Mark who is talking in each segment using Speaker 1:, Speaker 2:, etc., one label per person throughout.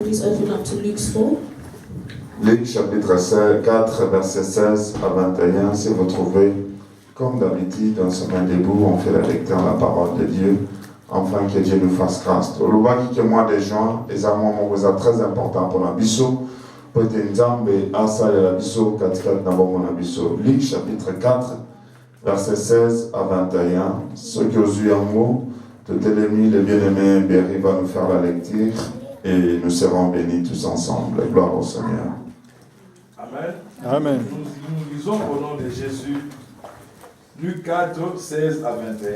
Speaker 1: Please open up to Luke 4.
Speaker 2: Luc chapitre 4, versets 16 à 21. Si vous trouvez, comme d'habitude, on se met debout, on fait la lecture de la parole de Dieu, afin que Dieu nous fasse grâce. Le lobaki que moi des gens, les amants sont très importants pour la biso. Peut-être Nzambe asa ya la biso katika na bomo na biso. Luc chapitre 4, versets 16 à 21. Ceux qui osent un mot, de Télémy, le bien-aimé Berry va nous faire la lecture et nous serons bénis tous ensemble. Gloire au Seigneur.
Speaker 3: Amen.
Speaker 4: Amen.
Speaker 3: Nous lisons au nom de Jésus, Luc 4, 16 à 21.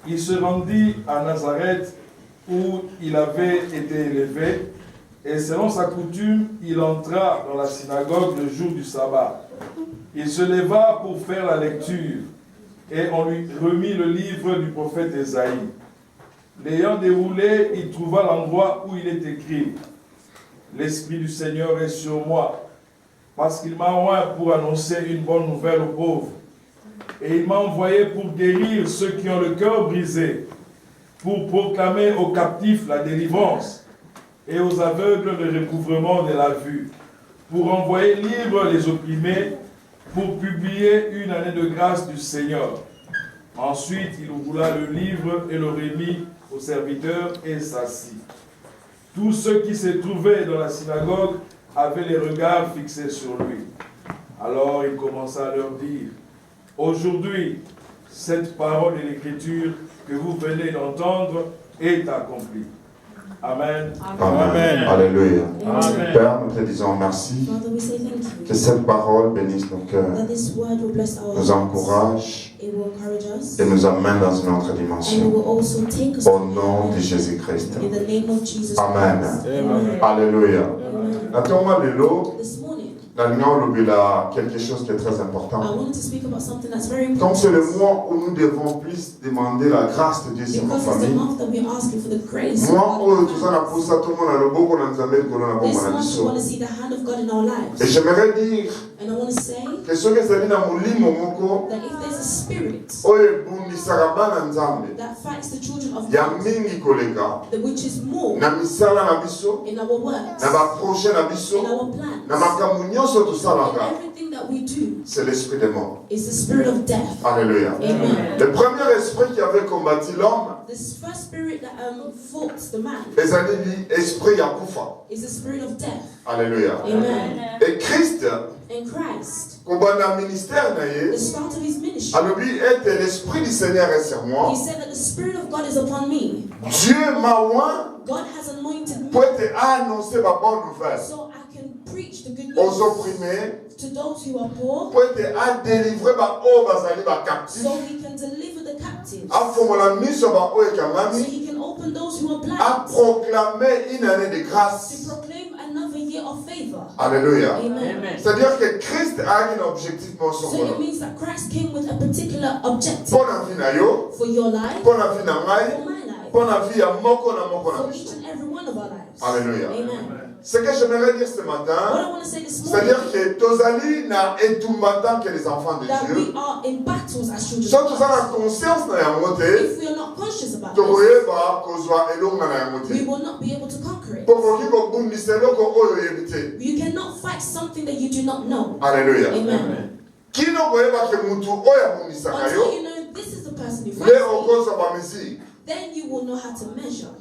Speaker 3: Il se rendit à Nazareth où il avait été élevé, et selon sa coutume, il entra dans la synagogue le jour du sabbat. Il se leva pour faire la lecture, et on lui remit le livre du prophète Ésaïe. L'ayant déroulé, il trouva l'endroit où il est écrit « L'Esprit du Seigneur est sur moi, parce qu'il m'a oint pour annoncer une bonne nouvelle aux pauvres. Et il m'a envoyé pour guérir ceux qui ont le cœur brisé, pour proclamer aux captifs la délivrance, et aux aveugles le recouvrement de la vue, pour envoyer libres les opprimés, pour publier une année de grâce du Seigneur. » Ensuite, il roula le livre et le remit aux serviteurs et s'assit. Tous ceux qui se trouvaient dans la synagogue avaient les regards fixés sur lui. Alors il commença à leur dire, « Aujourd'hui, cette parole de l'Écriture que vous venez d'entendre est accomplie. » Amen.
Speaker 2: Amen.
Speaker 4: Amen.
Speaker 2: Alléluia.
Speaker 4: Amen.
Speaker 2: Père, nous te disons merci.
Speaker 1: Father, we say thank you.
Speaker 2: Que cette parole bénisse nos cœurs,
Speaker 1: That this word will bless our
Speaker 2: nous
Speaker 1: hearts.
Speaker 2: encourage
Speaker 1: It will encourage us.
Speaker 2: et nous amène dans une autre
Speaker 1: And it
Speaker 2: dimension.
Speaker 1: will also take us
Speaker 2: Au nom de Jésus-Christ.
Speaker 1: in the name of Jesus
Speaker 2: Amen.
Speaker 1: Christ.
Speaker 4: Amen.
Speaker 2: Alléluia.
Speaker 1: Amen.
Speaker 2: Natoma lelo,
Speaker 1: This morning,
Speaker 2: nalina quelque chose qui est très
Speaker 1: I
Speaker 2: important.
Speaker 1: wanted to speak about something that's very
Speaker 2: Comme
Speaker 1: important.
Speaker 2: c'est le mois où nous devons plus demander la grâce de Dieu sur nos
Speaker 1: Because it's the
Speaker 2: familles.
Speaker 1: month that we're asking for the grace.
Speaker 2: Moi,
Speaker 1: of
Speaker 2: oyo
Speaker 1: God.
Speaker 2: tout ça na poussa tout le monde na loboko na nzambe likolo na
Speaker 1: This
Speaker 2: bomba na
Speaker 1: month we
Speaker 2: biso.
Speaker 1: want to see the hand of God in our
Speaker 2: Et
Speaker 1: lives.
Speaker 2: j'aimerais dire
Speaker 1: And I want to say
Speaker 2: que soki ezali na molimo moko
Speaker 1: that if there's a spirit
Speaker 2: oyo ebundisaka bana nzambe
Speaker 1: that fights the children of
Speaker 2: ya
Speaker 1: God,
Speaker 2: mingi koleka
Speaker 1: which is more
Speaker 2: na misala na biso
Speaker 1: in our words,
Speaker 2: na baprojet na
Speaker 1: in
Speaker 2: biso
Speaker 1: our
Speaker 2: na
Speaker 1: plans,
Speaker 2: makambo nyonso
Speaker 1: in
Speaker 2: tosalaka,
Speaker 1: everything that we do,
Speaker 2: c'est l'esprit des morts.
Speaker 1: is the spirit of death.
Speaker 2: Alléluia.
Speaker 1: Amen.
Speaker 2: Le premier esprit qui avait combattu l'homme
Speaker 1: This first spirit that fought the man
Speaker 2: ezali l'esprit ya kufa.
Speaker 1: is the spirit of death.
Speaker 2: Alléluia.
Speaker 1: Amen.
Speaker 2: Et Christ
Speaker 1: In Christ,
Speaker 2: kobanda ministère na
Speaker 1: the
Speaker 2: ye
Speaker 1: start of his ministry,
Speaker 2: alobi ete l'esprit du Seigneur est sur moi.
Speaker 1: he said that the spirit of God is upon me.
Speaker 2: Dieu m'a oint
Speaker 1: God has anointed
Speaker 2: pour
Speaker 1: me
Speaker 2: te annoncer ma bonne nouvelle
Speaker 1: so I can preach the good
Speaker 2: aux
Speaker 1: news
Speaker 2: opprimés,
Speaker 1: to those who are poor,
Speaker 2: pour te délivrer ba oyo bazali ba captifs,
Speaker 1: so he can deliver the captives,
Speaker 2: afongola miso ba oyo
Speaker 1: so
Speaker 2: ekangami,
Speaker 1: he can open those who are
Speaker 2: à
Speaker 1: blind,
Speaker 2: proclamer une année de
Speaker 1: to
Speaker 2: grâce.
Speaker 1: proclaim another year of favor.
Speaker 2: Alléluia.
Speaker 1: Amen.
Speaker 2: C'est-à-dire que Christ a un objectif pour son
Speaker 1: So it
Speaker 2: monde.
Speaker 1: means that Christ came with a particular objective
Speaker 2: Pour la vie na yo,
Speaker 1: for your life,
Speaker 2: pour la vie na ngai,
Speaker 1: for my life,
Speaker 2: pour la vie ya moko na
Speaker 1: for
Speaker 2: biso.
Speaker 1: each and every one of our lives.
Speaker 2: Alléluia.
Speaker 1: Amen.
Speaker 2: Ce que j'aimerais dire ce
Speaker 1: What
Speaker 2: matin,
Speaker 1: I want to say this morning,
Speaker 2: c'est-à-dire que tozali na etumbatan que les enfants de
Speaker 1: that
Speaker 2: Dieu.
Speaker 1: we are in battles as children
Speaker 2: So
Speaker 1: of
Speaker 2: toza na
Speaker 1: God.
Speaker 2: conscience na yango te,
Speaker 1: If we are not conscious about this,
Speaker 2: tokoyeba kozwa elonga na yango
Speaker 1: we
Speaker 2: te.
Speaker 1: will not be able to conquer it.
Speaker 2: Tokoki kobundisa eloko oyo oyebi te.
Speaker 1: You cannot fight something that you do not know.
Speaker 2: Alléluia.
Speaker 1: Amen.
Speaker 2: Kino koyeba ke mutu oyo abundisaka
Speaker 1: Until
Speaker 2: yo,
Speaker 1: you know this is the person who
Speaker 2: nde
Speaker 1: fights me,
Speaker 2: okozwa bamesure.
Speaker 1: then you will know how to measure.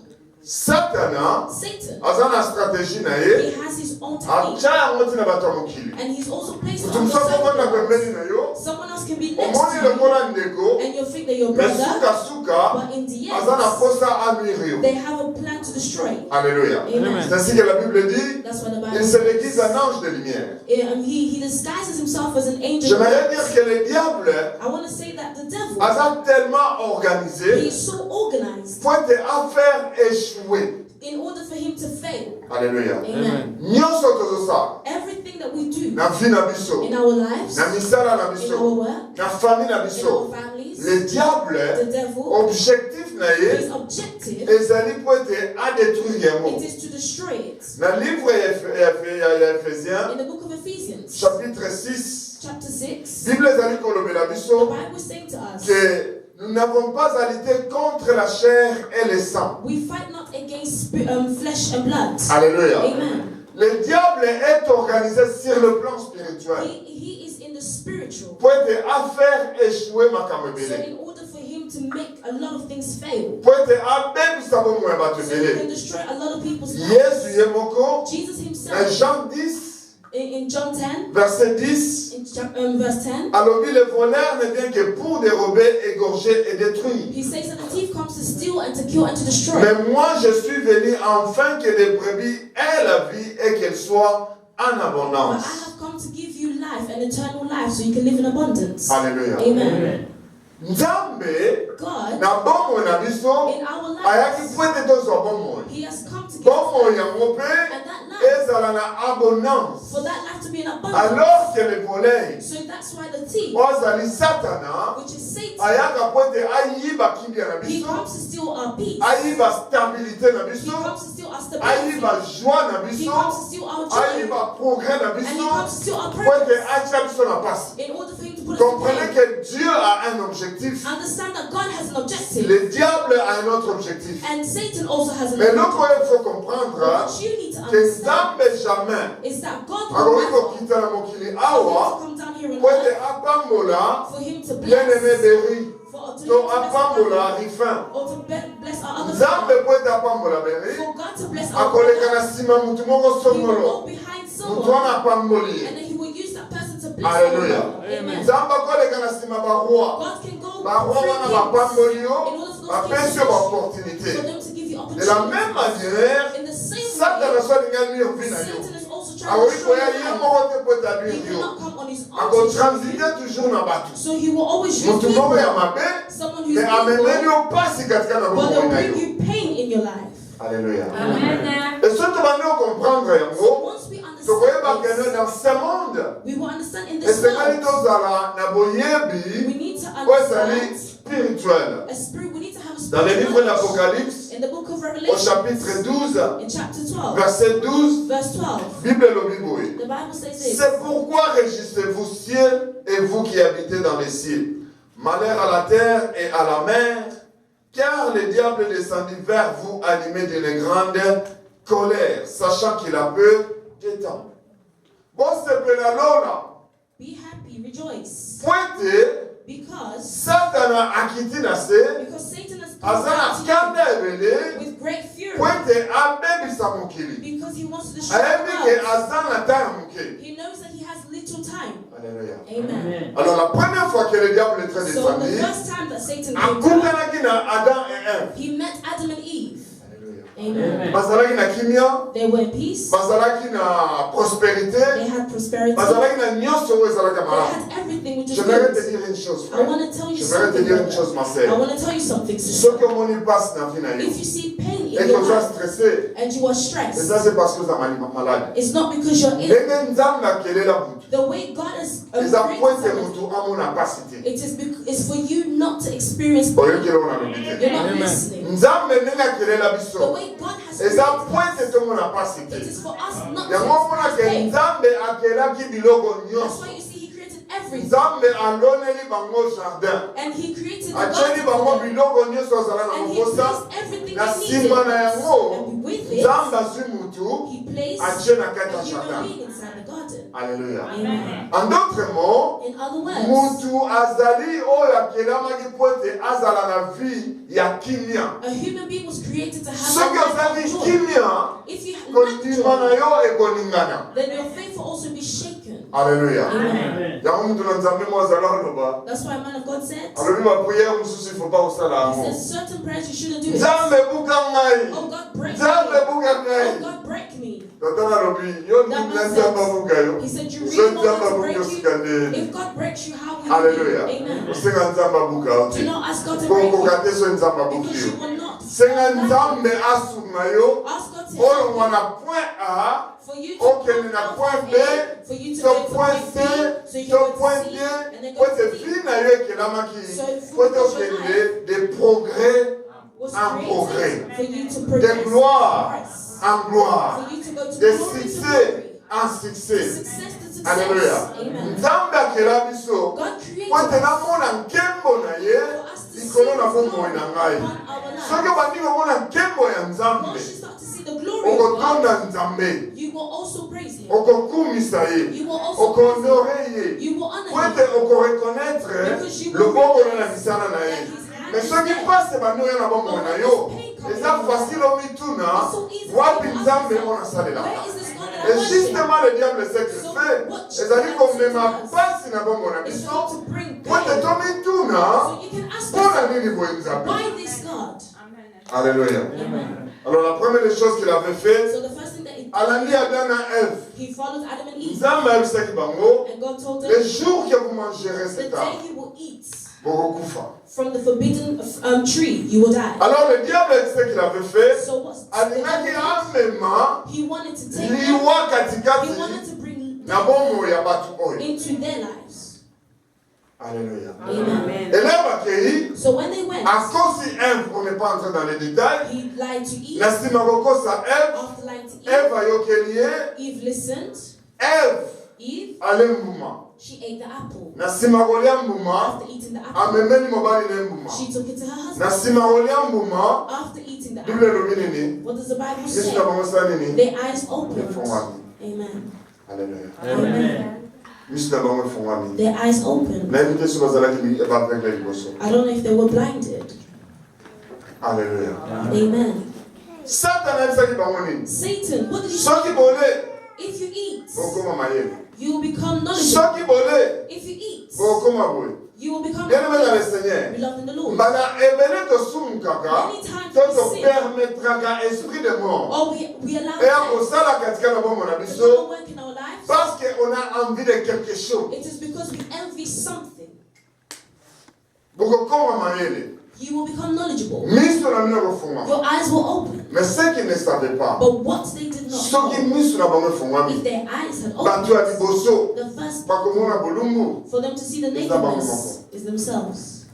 Speaker 2: Satana
Speaker 1: Satan,
Speaker 2: aza na stratégie na ye,
Speaker 1: he has his own technique,
Speaker 2: atya yango ntina bato ya mokili.
Speaker 1: and he's also placed
Speaker 2: Mutu
Speaker 1: on the
Speaker 2: mosusu akovanda
Speaker 1: side.
Speaker 2: pembeni na yo,
Speaker 1: Someone else can be next
Speaker 2: omoni
Speaker 1: to you,
Speaker 2: lokola ndeko,
Speaker 1: and you think that your
Speaker 2: me
Speaker 1: brother,
Speaker 2: sukasuka
Speaker 1: but in the
Speaker 2: aza na
Speaker 1: end,
Speaker 2: posa anuire yo.
Speaker 1: they have a plan to destroy.
Speaker 2: Alléluia.
Speaker 1: Amen.
Speaker 2: C'est ainsi que la Bible dit,
Speaker 1: That's what the
Speaker 2: il
Speaker 1: Bible
Speaker 2: se déguise
Speaker 1: says.
Speaker 2: en ange de lumière.
Speaker 1: He disguises himself as an angel.
Speaker 2: J'aimerais dire que le diable
Speaker 1: I want to say that the devil,
Speaker 2: a tellement
Speaker 1: he
Speaker 2: organisé
Speaker 1: is so organized
Speaker 2: pour te faire échouer.
Speaker 1: in order for him to fail.
Speaker 2: Alléluia.
Speaker 1: Amen.
Speaker 2: Nyonso tozosa
Speaker 1: Everything that we do
Speaker 2: na vie na biso,
Speaker 1: in our lives,
Speaker 2: na misala na
Speaker 1: in our
Speaker 2: biso,
Speaker 1: work,
Speaker 2: na famille na
Speaker 1: in our
Speaker 2: biso.
Speaker 1: families,
Speaker 2: Le diable,
Speaker 1: the devil,
Speaker 2: objectif na
Speaker 1: his
Speaker 2: ye,
Speaker 1: objective,
Speaker 2: ezali pour te détruire yango.
Speaker 1: it is to destroy it.
Speaker 2: Na livre ya Ephésiens,
Speaker 1: In the book of Ephesians,
Speaker 2: chapitre 6,
Speaker 1: chapter 6,
Speaker 2: Bible ezali kolobela
Speaker 1: the
Speaker 2: biso
Speaker 1: Bible is saying to us
Speaker 2: que nous n'avons pas à lutter contre la chair et le sang.
Speaker 1: We fight not against flesh and blood.
Speaker 2: Alléluia.
Speaker 1: Amen.
Speaker 2: Le diable est organisé sur le plan spirituel
Speaker 1: He is in the spiritual.
Speaker 2: pour te faire échouer ma
Speaker 1: So
Speaker 2: camébélé.
Speaker 1: in order for him to make a lot of things fail,
Speaker 2: Pour te abébisa bon moi
Speaker 1: so he
Speaker 2: batubélé.
Speaker 1: can destroy a lot of people's lives.
Speaker 2: Yesu yemoko.
Speaker 1: Jesus
Speaker 2: Dans
Speaker 1: himself,
Speaker 2: Jean 10,
Speaker 1: in John 10,
Speaker 2: verset 10.
Speaker 1: in verse 10,
Speaker 2: Alors le voleur ne vient que pour dérober, égorger et détruire.
Speaker 1: he says that the thief comes to steal and to kill and to destroy.
Speaker 2: Mais moi je suis venu afin que les brebis aient la vie et qu'elles soient en
Speaker 1: But I
Speaker 2: abondance.
Speaker 1: have come to give you life and eternal life so you can live in abundance.
Speaker 2: Alléluia.
Speaker 1: Amen.
Speaker 2: Nzambe
Speaker 1: God,
Speaker 2: na bomoi na biso
Speaker 1: in our
Speaker 2: ayaki
Speaker 1: lives,
Speaker 2: po ete tozwa bomoi.
Speaker 1: he has come to give us
Speaker 2: Bomoi
Speaker 1: life.
Speaker 2: yango mpe
Speaker 1: And that life,
Speaker 2: ezala na abondance.
Speaker 1: for that life to be in abundance.
Speaker 2: Alors que le voleur
Speaker 1: So that's why the thief,
Speaker 2: ozali satana
Speaker 1: which is Satan,
Speaker 2: ayaka po ete ayiba kimia na
Speaker 1: he
Speaker 2: biso,
Speaker 1: comes to steal our peace.
Speaker 2: ayiba stabilité na
Speaker 1: He
Speaker 2: biso,
Speaker 1: comes to steal our stability.
Speaker 2: ayiba joie na
Speaker 1: He
Speaker 2: biso,
Speaker 1: comes to steal our joy.
Speaker 2: ayiba progrès na
Speaker 1: And he
Speaker 2: biso,
Speaker 1: comes to steal our
Speaker 2: po ete
Speaker 1: purpose.
Speaker 2: atia biso na pasi.
Speaker 1: In order for him to put us to
Speaker 2: Comprenez
Speaker 1: pain.
Speaker 2: que Dieu a un objectif.
Speaker 1: Understand that God has an objective.
Speaker 2: Le diable a un autre objectif.
Speaker 1: And Satan also has an
Speaker 2: Mais donc,
Speaker 1: objective.
Speaker 2: il faut
Speaker 1: But
Speaker 2: comprendre
Speaker 1: what you need to
Speaker 2: que
Speaker 1: understand
Speaker 2: Nzambe jamais
Speaker 1: is that God
Speaker 2: alors
Speaker 1: will
Speaker 2: il faut
Speaker 1: never
Speaker 2: quitter la mokili
Speaker 1: for him
Speaker 2: awa
Speaker 1: to come down here and
Speaker 2: pour être
Speaker 1: earth,
Speaker 2: apambola
Speaker 1: for him to
Speaker 2: bien aimé
Speaker 1: bless,
Speaker 2: Berry
Speaker 1: for to
Speaker 2: to
Speaker 1: bless our
Speaker 2: apambola
Speaker 1: family,
Speaker 2: rifin
Speaker 1: or to bless our other
Speaker 2: Nzambe
Speaker 1: family,
Speaker 2: pour être apambola Berry
Speaker 1: for God to bless our
Speaker 2: akoleka
Speaker 1: brother.
Speaker 2: na nsima mutu moko
Speaker 1: He will
Speaker 2: songolo
Speaker 1: walk behind
Speaker 2: mutu
Speaker 1: someone,
Speaker 2: wana apamboli
Speaker 1: and then he will use that person to bless
Speaker 2: Alléluia.
Speaker 1: someone. Amen.
Speaker 2: Nzambe akoleka na nsima baroi
Speaker 1: God can go
Speaker 2: baroi
Speaker 1: through
Speaker 2: wana
Speaker 1: kings
Speaker 2: bapamboli
Speaker 1: in
Speaker 2: yo
Speaker 1: order for those
Speaker 2: bapesi
Speaker 1: kings
Speaker 2: yo
Speaker 1: for
Speaker 2: baopportunité
Speaker 1: them to give you
Speaker 2: de la même
Speaker 1: opportunity.
Speaker 2: manière
Speaker 1: In the same
Speaker 2: Satan
Speaker 1: way,
Speaker 2: aso alingi nuire vi na yo
Speaker 1: Satan is also trying to
Speaker 2: akoki
Speaker 1: destroy
Speaker 2: koya
Speaker 1: your
Speaker 2: ye
Speaker 1: life.
Speaker 2: moko te po
Speaker 1: He
Speaker 2: établir yo
Speaker 1: cannot come on his own to destroy
Speaker 2: akotransite
Speaker 1: you.
Speaker 2: toujours na bato
Speaker 1: So he will always use
Speaker 2: mutu moko ya
Speaker 1: people,
Speaker 2: mabe
Speaker 1: someone who's
Speaker 2: me amemeli
Speaker 1: evil,
Speaker 2: yo pasi katika na
Speaker 1: but
Speaker 2: bomoi
Speaker 1: they'll
Speaker 2: na
Speaker 1: bring
Speaker 2: yo
Speaker 1: you pain in your life.
Speaker 2: Alléluia.
Speaker 1: Amen.
Speaker 2: Et ce tobandi okomprendre
Speaker 1: So
Speaker 2: yango
Speaker 1: once we
Speaker 2: tokoyeba
Speaker 1: understand
Speaker 2: kende
Speaker 1: this,
Speaker 2: dans ce monde
Speaker 1: we will understand in this
Speaker 2: esengeli
Speaker 1: world,
Speaker 2: tozala na
Speaker 1: we
Speaker 2: boyebi
Speaker 1: need to
Speaker 2: po ezali
Speaker 1: understand
Speaker 2: spirituel.
Speaker 1: a spirit. We need to have a
Speaker 2: Dans le
Speaker 1: spiritual
Speaker 2: livre
Speaker 1: knowledge.
Speaker 2: d'Apocalypse,
Speaker 1: In the book of
Speaker 2: au
Speaker 1: Revelation,
Speaker 2: chapitre 12,
Speaker 1: in chapter 12,
Speaker 2: verset 12,
Speaker 1: verse 12,
Speaker 2: Bible lobi boye.
Speaker 1: the Bible says this.
Speaker 2: C'est pourquoi régissez-vous ciel et vous qui habitez dans les cieux. Malheur à la terre et à la mer, car le diable descendit vers vous animé d'une grande colère, sachant qu'il a peu de temps. Bon, c'est penalola.
Speaker 1: Be happy, rejoice,
Speaker 2: Pointe,
Speaker 1: because
Speaker 2: Satana akiti na se,
Speaker 1: Satan has
Speaker 2: azana
Speaker 1: come
Speaker 2: kanda ebele,
Speaker 1: with great fury,
Speaker 2: pointe abebisa mokili.
Speaker 1: because he wants to destroy
Speaker 2: Ayebi
Speaker 1: the
Speaker 2: ke
Speaker 1: world.
Speaker 2: azana ta ya moke.
Speaker 1: He knows that he has little time.
Speaker 2: Alléluia.
Speaker 1: Amen.
Speaker 2: Alors la première fois que le diable est très
Speaker 1: So the
Speaker 2: descendu,
Speaker 1: first time that Satan came down,
Speaker 2: akutanaki na Adam et Ève.
Speaker 1: he met Adam and Eve.
Speaker 2: Alléluia.
Speaker 1: Amen.
Speaker 2: Bazalaki na kimia,
Speaker 1: They were in peace.
Speaker 2: bazalaki na
Speaker 1: They
Speaker 2: prospérité,
Speaker 1: had prosperity. They
Speaker 2: bazalaki na nyonso oyo ezalaka malamu.
Speaker 1: had everything which is
Speaker 2: J'aimerais te
Speaker 1: good.
Speaker 2: dire une chose,
Speaker 1: I
Speaker 2: frère.
Speaker 1: want to tell you
Speaker 2: J'aimerais te
Speaker 1: something.
Speaker 2: dire une
Speaker 1: brother.
Speaker 2: chose, ma
Speaker 1: I
Speaker 2: sœur.
Speaker 1: want to tell you something, sister.
Speaker 2: Ce que mon y passe dans la vie na yo,
Speaker 1: If you see pain
Speaker 2: et
Speaker 1: in
Speaker 2: que
Speaker 1: your
Speaker 2: tu sois
Speaker 1: life
Speaker 2: stressé,
Speaker 1: and you are
Speaker 2: et
Speaker 1: stressed,
Speaker 2: ça c'est parce que tu es malade.
Speaker 1: it's not because you're ill.
Speaker 2: Ndenge nzambe akelela mutu,
Speaker 1: The way God has
Speaker 2: eza pointe
Speaker 1: created
Speaker 2: mutu amona pasi te.
Speaker 1: it's for you not to experience pain.
Speaker 2: Oyokeli oyo nalobi te.
Speaker 1: You're not listening.
Speaker 2: Nzambe ndenge akelela
Speaker 1: The
Speaker 2: biso,
Speaker 1: way God has
Speaker 2: eza
Speaker 1: created
Speaker 2: pointe
Speaker 1: us,
Speaker 2: tomona pasi
Speaker 1: it
Speaker 2: te.
Speaker 1: is for us not to
Speaker 2: yango omona ke
Speaker 1: experience pain.
Speaker 2: nzambe akelaki biloko
Speaker 1: That's
Speaker 2: nyonso.
Speaker 1: why you see He created everything.
Speaker 2: Nzambe aloneli bango jardin,
Speaker 1: And He created the
Speaker 2: atieli
Speaker 1: garden
Speaker 2: bango
Speaker 1: for them.
Speaker 2: biloko nyonso azala na
Speaker 1: And He
Speaker 2: mokosa.
Speaker 1: placed everything
Speaker 2: Na
Speaker 1: they needed.
Speaker 2: nsima na yango,
Speaker 1: And with it,
Speaker 2: nzambe azwi mutu
Speaker 1: He placed
Speaker 2: atie na kati ya
Speaker 1: a human
Speaker 2: jardin.
Speaker 1: being inside the garden.
Speaker 2: Alléluia.
Speaker 1: Amen.
Speaker 2: En d'autres mots,
Speaker 1: In other words,
Speaker 2: mutu azali oyo akelamaki po ete azala na vie ya kimia.
Speaker 1: a human being was created to have
Speaker 2: Soki
Speaker 1: a
Speaker 2: ozali
Speaker 1: life of joy.
Speaker 2: kimia,
Speaker 1: If you lack
Speaker 2: kondima na
Speaker 1: joy,
Speaker 2: yo ekoningana.
Speaker 1: then your faith will also be shaken.
Speaker 2: Alléluia.
Speaker 1: Amen.
Speaker 2: yango mutu na nzambe mo azala oloba,
Speaker 1: That's why man of God said,
Speaker 2: alobi bapriere mosusu ifo pa kosala
Speaker 1: He
Speaker 2: yango.
Speaker 1: says certain prayers you shouldn't do it.
Speaker 2: Nzambe buka ngai,
Speaker 1: Oh God, break me.
Speaker 2: nzambe buka
Speaker 1: Oh
Speaker 2: ngai.
Speaker 1: God, break me.
Speaker 2: Tata nalobi, yo ndimina nzambe abuka yo.
Speaker 1: He said, you
Speaker 2: So
Speaker 1: really
Speaker 2: nzambe
Speaker 1: want God to
Speaker 2: abuki
Speaker 1: break
Speaker 2: osika
Speaker 1: you?
Speaker 2: ndeni.
Speaker 1: If God breaks you, how will you
Speaker 2: Alléluia.
Speaker 1: be? Amen.
Speaker 2: Osenga nzambe abuka yo
Speaker 1: Do
Speaker 2: te.
Speaker 1: not ask God to break you
Speaker 2: Kokoka te so nzambe abuki
Speaker 1: because
Speaker 2: yo.
Speaker 1: you will not.
Speaker 2: Senga nzambe asunga yo,
Speaker 1: Ask God to
Speaker 2: oyo
Speaker 1: help you
Speaker 2: mwana point A,
Speaker 1: for you to
Speaker 2: okende
Speaker 1: go
Speaker 2: na
Speaker 1: from
Speaker 2: point B,
Speaker 1: A, for you to
Speaker 2: to
Speaker 1: go from
Speaker 2: point
Speaker 1: point
Speaker 2: C,
Speaker 1: B, so you
Speaker 2: to
Speaker 1: can go
Speaker 2: point
Speaker 1: to
Speaker 2: D,
Speaker 1: C, and then
Speaker 2: po
Speaker 1: go
Speaker 2: ete
Speaker 1: to D.
Speaker 2: vie na yo ekelamaki,
Speaker 1: So
Speaker 2: po ete
Speaker 1: for your
Speaker 2: okende de progrès
Speaker 1: Was
Speaker 2: en progrès,
Speaker 1: created for you to
Speaker 2: de
Speaker 1: progress,
Speaker 2: gloire
Speaker 1: progress,
Speaker 2: en gloire,
Speaker 1: for you to go to
Speaker 2: de
Speaker 1: glory to
Speaker 2: succès
Speaker 1: glory,
Speaker 2: en succès.
Speaker 1: success to success.
Speaker 2: Alléluia.
Speaker 1: Amen.
Speaker 2: Nzambe akela biso,
Speaker 1: God created
Speaker 2: po ete
Speaker 1: us
Speaker 2: namona nkembo na ye,
Speaker 1: for us
Speaker 2: likolo na bomoi na ngai.
Speaker 1: upon our
Speaker 2: Soki
Speaker 1: lives.
Speaker 2: obandi komona nkembo ya Nzambe,
Speaker 1: Once you start to see the glory of God,
Speaker 2: okotonda Nzambe,
Speaker 1: you will also praise Him.
Speaker 2: okokumisa ye,
Speaker 1: You will also praise
Speaker 2: okohonore
Speaker 1: Him.
Speaker 2: ye,
Speaker 1: You will honor
Speaker 2: po
Speaker 1: Him.
Speaker 2: ete okorekonetre loboko na misala na ye. Mais soki mpasi bandi oyo na bomoi na yo, eza facile omituna wapi Nzambe onasalelaka.
Speaker 1: Where is this God that
Speaker 2: Et
Speaker 1: I worship?
Speaker 2: justement le diable sait que fait, ezali komema mpasi na bomoi na
Speaker 1: It's
Speaker 2: biso,
Speaker 1: going to bring
Speaker 2: po ete
Speaker 1: pain.
Speaker 2: tomituna
Speaker 1: So you can ask
Speaker 2: mpona
Speaker 1: yourself,
Speaker 2: nini boye Nzambe.
Speaker 1: why this God?
Speaker 2: Alléluia.
Speaker 1: Amen.
Speaker 2: Alors la première des choses qu'il avait fait,
Speaker 1: So the first thing that he
Speaker 2: alandi
Speaker 1: did,
Speaker 2: Adam na Ève.
Speaker 1: he followed Adam and Eve.
Speaker 2: Nzambe ayebisaki bango,
Speaker 1: And God told
Speaker 2: le
Speaker 1: them,
Speaker 2: jour que vous mangerez
Speaker 1: the
Speaker 2: cet
Speaker 1: day
Speaker 2: arbre,
Speaker 1: you will eat
Speaker 2: bokokufa.
Speaker 1: from the forbidden tree, you will die.
Speaker 2: Alors le diable, ce qu'il avait fait,
Speaker 1: So what's the
Speaker 2: alingaki
Speaker 1: devil
Speaker 2: amema
Speaker 1: did? He wanted to take
Speaker 2: liwa
Speaker 1: them, he
Speaker 2: katikati
Speaker 1: wanted to bring
Speaker 2: na bomoi ya bato oyo.
Speaker 1: into their lives.
Speaker 2: Alléluia.
Speaker 1: Amen.
Speaker 2: Et là, bakei,
Speaker 1: So when they went,
Speaker 2: à cause si Ève, on n'est pas entré dans les détails,
Speaker 1: he lied to Eve.
Speaker 2: na nsima kokosa Ève,
Speaker 1: After lying to Eve,
Speaker 2: Ève ayokeli ye,
Speaker 1: Eve listened.
Speaker 2: Ève
Speaker 1: Eve,
Speaker 2: ale mbuma.
Speaker 1: she ate the apple.
Speaker 2: Na nsima kolia mbuma,
Speaker 1: After eating the apple,
Speaker 2: amemeli mobali ne mbuma.
Speaker 1: she took it to her
Speaker 2: Na
Speaker 1: husband.
Speaker 2: nsima kolia mbuma,
Speaker 1: After eating the
Speaker 2: Bible
Speaker 1: apple,
Speaker 2: elobi nini?
Speaker 1: what does the Bible
Speaker 2: Yesu
Speaker 1: say?
Speaker 2: na bango sala nini?
Speaker 1: Their eyes opened.
Speaker 2: Efungwami.
Speaker 1: Amen.
Speaker 2: Alléluia.
Speaker 1: Amen.
Speaker 2: Yesu na bango efungwami.
Speaker 1: Their eyes opened.
Speaker 2: Na yebi te so bazalaki baveugle liboso.
Speaker 1: I don't know if they were blinded.
Speaker 2: Alléluia.
Speaker 1: Amen.
Speaker 2: Satan ayebisaki bango nini?
Speaker 1: Satan, what did he say?
Speaker 2: Soki bole,
Speaker 1: If you eat,
Speaker 2: bokoma mayele.
Speaker 1: you will become knowledgeable.
Speaker 2: Soki bole,
Speaker 1: If you eat,
Speaker 2: bokoma boye.
Speaker 1: you will become
Speaker 2: Bien aimé dans le
Speaker 1: knowledgeable.
Speaker 2: Seigneur,
Speaker 1: Beloved in the Lord.
Speaker 2: mbala ebele tosungaka,
Speaker 1: Many times
Speaker 2: to
Speaker 1: we sin.
Speaker 2: topermetraka esprit de mort.
Speaker 1: Or we allow
Speaker 2: Et
Speaker 1: death
Speaker 2: akosala katika na bomoi na
Speaker 1: to come
Speaker 2: biso,
Speaker 1: and work in our lives.
Speaker 2: parce qu'on a envie de quelque chose.
Speaker 1: It is because we envy something.
Speaker 2: Bokokoma mayele.
Speaker 1: You will become knowledgeable.
Speaker 2: Miso na mino kofungama.
Speaker 1: Your eyes will open.
Speaker 2: Mais ceux qui ne savaient pas,
Speaker 1: But what they did not
Speaker 2: soki
Speaker 1: know,
Speaker 2: miso na bango efungwami,
Speaker 1: if their eyes had
Speaker 2: bato ya
Speaker 1: opened,
Speaker 2: liboso,
Speaker 1: the first
Speaker 2: bakomona bolumbu.
Speaker 1: for them to see the nakedness is themselves.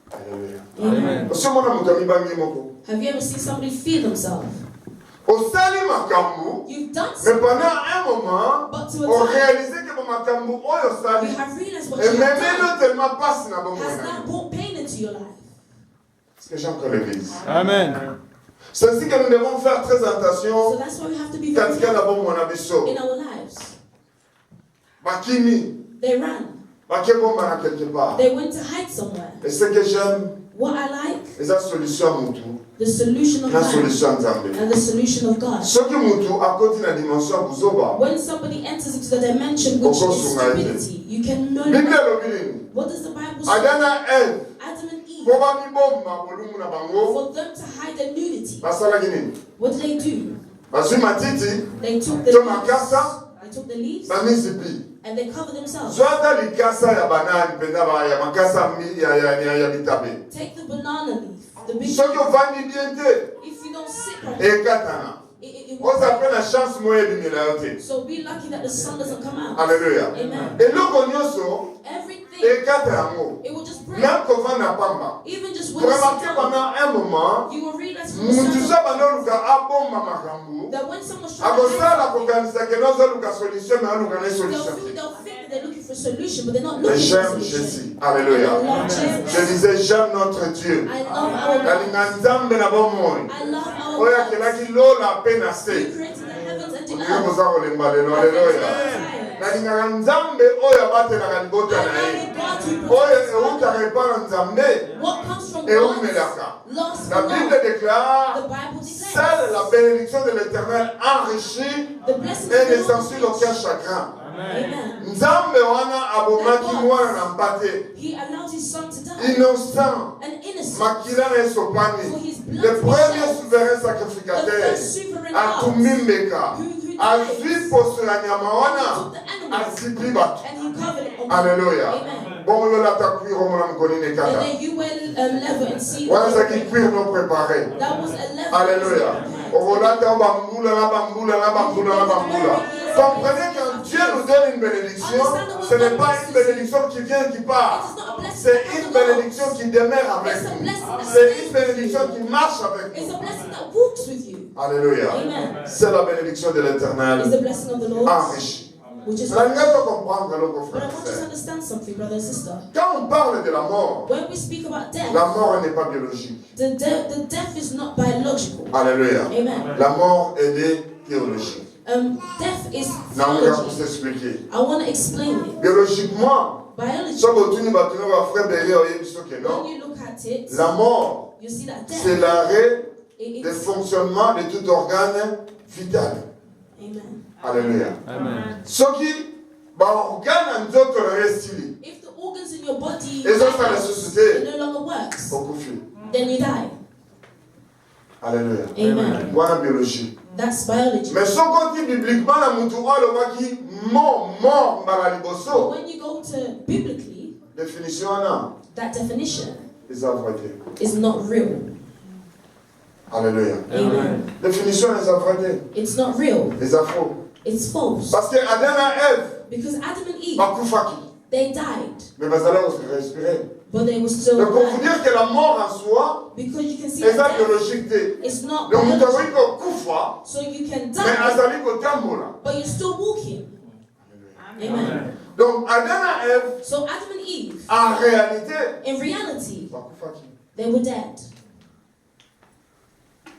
Speaker 2: Alléluia.
Speaker 1: Amen.
Speaker 2: Osomona moto amibangi moko.
Speaker 1: Have you ever seen somebody fear themselves?
Speaker 2: Osali makambo,
Speaker 1: You've done
Speaker 2: mais
Speaker 1: something,
Speaker 2: pendant un moment,
Speaker 1: but to
Speaker 2: on
Speaker 1: a time,
Speaker 2: réalisait que makambo oyo
Speaker 1: you
Speaker 2: osali,
Speaker 1: have realized what
Speaker 2: et
Speaker 1: you have
Speaker 2: même
Speaker 1: done
Speaker 2: tellement passe na bomoi
Speaker 1: has
Speaker 2: na
Speaker 1: now
Speaker 2: yo.
Speaker 1: brought pain into your life.
Speaker 2: Est-ce que j'ai encore l'église?
Speaker 3: Amen.
Speaker 2: C'est ainsi que nous devons faire très
Speaker 1: So
Speaker 2: attention
Speaker 1: that's why we have to be very
Speaker 2: katika na
Speaker 1: careful
Speaker 2: bomoi na biso.
Speaker 1: in our lives.
Speaker 2: Bakimi,
Speaker 1: They ran.
Speaker 2: bakebomba na quelque part.
Speaker 1: They went to hide somewhere.
Speaker 2: Et ce que j'aime,
Speaker 1: What I like,
Speaker 2: c'est la solution à mutu,
Speaker 1: the solution of
Speaker 2: la
Speaker 1: man
Speaker 2: solution à Nzambe.
Speaker 1: and the solution of God.
Speaker 2: Soki mutu akoti na dimension ya kuzoba,
Speaker 1: When somebody enters into the dimension which is stupidity, you can know
Speaker 2: Bible
Speaker 1: that.
Speaker 2: elobi nini?
Speaker 1: What does the Bible say?
Speaker 2: Adam na Ève,
Speaker 1: Adam and Eve,
Speaker 2: po bamibomba bolumu na bango,
Speaker 1: for them to hide their nudity,
Speaker 2: basalaki nini?
Speaker 1: what did they do?
Speaker 2: Bazwi matiti,
Speaker 1: They took the
Speaker 2: to
Speaker 1: leaves,
Speaker 2: makasa,
Speaker 1: they took the leaves
Speaker 2: bamizipi.
Speaker 1: and they covered themselves.
Speaker 2: Zwata likasa ya banani mpenza ba ya makasa ya bitabe.
Speaker 1: Take the banana leaf, the big.
Speaker 2: Soki ovandi bien te,
Speaker 1: If you don't sit properly,
Speaker 2: ekatana.
Speaker 1: it will
Speaker 2: Oza
Speaker 1: break.
Speaker 2: pe na chance moya ebimela yo te.
Speaker 1: So be lucky that the sun doesn't come out.
Speaker 2: Alléluia.
Speaker 1: Amen.
Speaker 2: Eloko nyonso
Speaker 1: Everything,
Speaker 2: ekata yango.
Speaker 1: it will just break.
Speaker 2: Même kovanda pamba.
Speaker 1: Even just when you sit
Speaker 2: Remarquez
Speaker 1: down,
Speaker 2: pendant un moment,
Speaker 1: you will realize from the
Speaker 2: mutu
Speaker 1: sun
Speaker 2: so bandoluka abomba makambo.
Speaker 1: that when someone's trying to
Speaker 2: Akosala
Speaker 1: hide something,
Speaker 2: kokanisa ke nozoluka solution mais aluka na solution.
Speaker 1: they'll think that they're looking for a solution, but they're not
Speaker 2: Mais
Speaker 1: looking for a
Speaker 2: j'aime
Speaker 1: solution.
Speaker 2: Jésus. Alléluia.
Speaker 1: I love Jesus.
Speaker 2: Je disais j'aime notre Dieu.
Speaker 1: I love our God.
Speaker 2: Nalinga nzambe na bomoi.
Speaker 1: I love our
Speaker 2: Oyo
Speaker 1: God.
Speaker 2: akelaki lola pe na
Speaker 1: You
Speaker 2: se.
Speaker 1: created the heavens and the
Speaker 2: Olingi
Speaker 1: earth.
Speaker 2: koza kolemba lelo. Alléluia. Nalingaka nzambe oyo abatelaka libota na ye. Oyo eutaka epa na nzambe
Speaker 1: What comes from God,
Speaker 2: eumelaka.
Speaker 1: lost
Speaker 2: La
Speaker 1: from
Speaker 2: Bible
Speaker 1: God.
Speaker 2: déclare,
Speaker 1: The Bible
Speaker 2: seule
Speaker 1: declares
Speaker 2: la bénédiction de l'Éternel enrichit
Speaker 1: the blessings
Speaker 2: et
Speaker 1: of
Speaker 2: ne
Speaker 1: the Lord
Speaker 2: censure
Speaker 1: is
Speaker 2: aucun
Speaker 1: rich.
Speaker 2: chagrin.
Speaker 1: Amen.
Speaker 2: Nzambe wana abomaki mwana na mpate.
Speaker 1: He allowed his son to die.
Speaker 2: Innocent.
Speaker 1: An innocent.
Speaker 2: Makila na
Speaker 1: For
Speaker 2: esopani.
Speaker 1: his blood
Speaker 2: Le
Speaker 1: to be
Speaker 2: premier
Speaker 1: shed.
Speaker 2: souverain
Speaker 1: The
Speaker 2: sacrificateur.
Speaker 1: first sovereign
Speaker 2: Atumimbeka.
Speaker 1: who died.
Speaker 2: Azwi poso ya nyama
Speaker 1: He
Speaker 2: wana.
Speaker 1: took the animal
Speaker 2: Azipi bato.
Speaker 1: and he covered it.
Speaker 2: Alléluia.
Speaker 1: Amen.
Speaker 2: Bongo yo lata cuire omona mukoni ne
Speaker 1: And
Speaker 2: kata.
Speaker 1: then you will level and see
Speaker 2: Wana
Speaker 1: that
Speaker 2: zaki cuire non préparé.
Speaker 1: that was a level.
Speaker 2: Alléluia. Okolata bambula na bambula na bambula na bambula. Comprenez que Dieu nous donne une bénédiction, ce n'est pas une bénédiction qui vient qui part. C'est une bénédiction qui demeure avec nous. C'est une bénédiction qui marche avec
Speaker 1: It's
Speaker 2: nous.
Speaker 1: a blessing that walks with you.
Speaker 2: Alléluia.
Speaker 1: Amen.
Speaker 2: C'est la bénédiction de
Speaker 1: It's
Speaker 2: l'Éternel
Speaker 1: the blessing of the Lord.
Speaker 2: enrichie.
Speaker 1: We just.
Speaker 2: La lumière doit comprendre le
Speaker 1: But
Speaker 2: frère
Speaker 1: I
Speaker 2: et
Speaker 1: want you to
Speaker 2: sœur.
Speaker 1: understand something, brother and sister.
Speaker 2: Quand on parle de la mort,
Speaker 1: When we speak about death,
Speaker 2: la mort n'est pas biologique.
Speaker 1: the death is not biological.
Speaker 2: Alléluia.
Speaker 1: Amen.
Speaker 2: La mort, elle est théologique.
Speaker 1: Death is
Speaker 2: Non, on va vous
Speaker 1: theology.
Speaker 2: expliquer.
Speaker 1: I want to explain it.
Speaker 2: Biologiquement,
Speaker 1: Biology.
Speaker 2: ça va tourner, frère Béré,
Speaker 1: When you look at it,
Speaker 2: la mort,
Speaker 1: you see that
Speaker 2: c'est
Speaker 1: death.
Speaker 2: l'arrêt du
Speaker 1: It's,
Speaker 2: fonctionnement de tout organe vital.
Speaker 1: amen.
Speaker 2: Alléluia.
Speaker 4: Amen.
Speaker 2: Ce qui, organe en d'autres restili.
Speaker 1: If the organs in your body
Speaker 2: Et ça, ça ressuscité.
Speaker 1: it no longer works,
Speaker 2: Beaucoup fait.
Speaker 1: then you die.
Speaker 2: Alléluia.
Speaker 1: Amen.
Speaker 2: Voilà la biologie.
Speaker 1: That's biology.
Speaker 2: Mais ce qu'on dit bibliquement, la moutoua, le voit qui mort,
Speaker 1: But
Speaker 2: liboso.
Speaker 1: when you go to biblically,
Speaker 2: Définition, non.
Speaker 1: that definition
Speaker 2: Les avratés.
Speaker 1: is not real.
Speaker 2: Alléluia.
Speaker 1: Amen.
Speaker 2: Définition, les avratés.
Speaker 1: It's not real.
Speaker 2: Les afros.
Speaker 1: It's false.
Speaker 2: Parce que Adam et Ève,
Speaker 1: Because Adam and Eve,
Speaker 2: bakufaki.
Speaker 1: they died,
Speaker 2: Mais vous allez aussi respirer.
Speaker 1: but they were still
Speaker 2: Donc, pour vous
Speaker 1: alive.
Speaker 2: dire que la mort en soi,
Speaker 1: Because you can see
Speaker 2: c'est
Speaker 1: that
Speaker 2: ça
Speaker 1: death
Speaker 2: biologique.
Speaker 1: is not
Speaker 2: Donc, vous
Speaker 1: biology.
Speaker 2: avez kufa,
Speaker 1: So you can
Speaker 2: mais
Speaker 1: die,
Speaker 2: azali kotambola.
Speaker 1: but you're still walking. Amen.
Speaker 2: Donc, Adam et Ève,
Speaker 1: So Adam and Eve,
Speaker 2: en réalité,
Speaker 1: in reality,
Speaker 2: bakufaki.
Speaker 1: they were dead.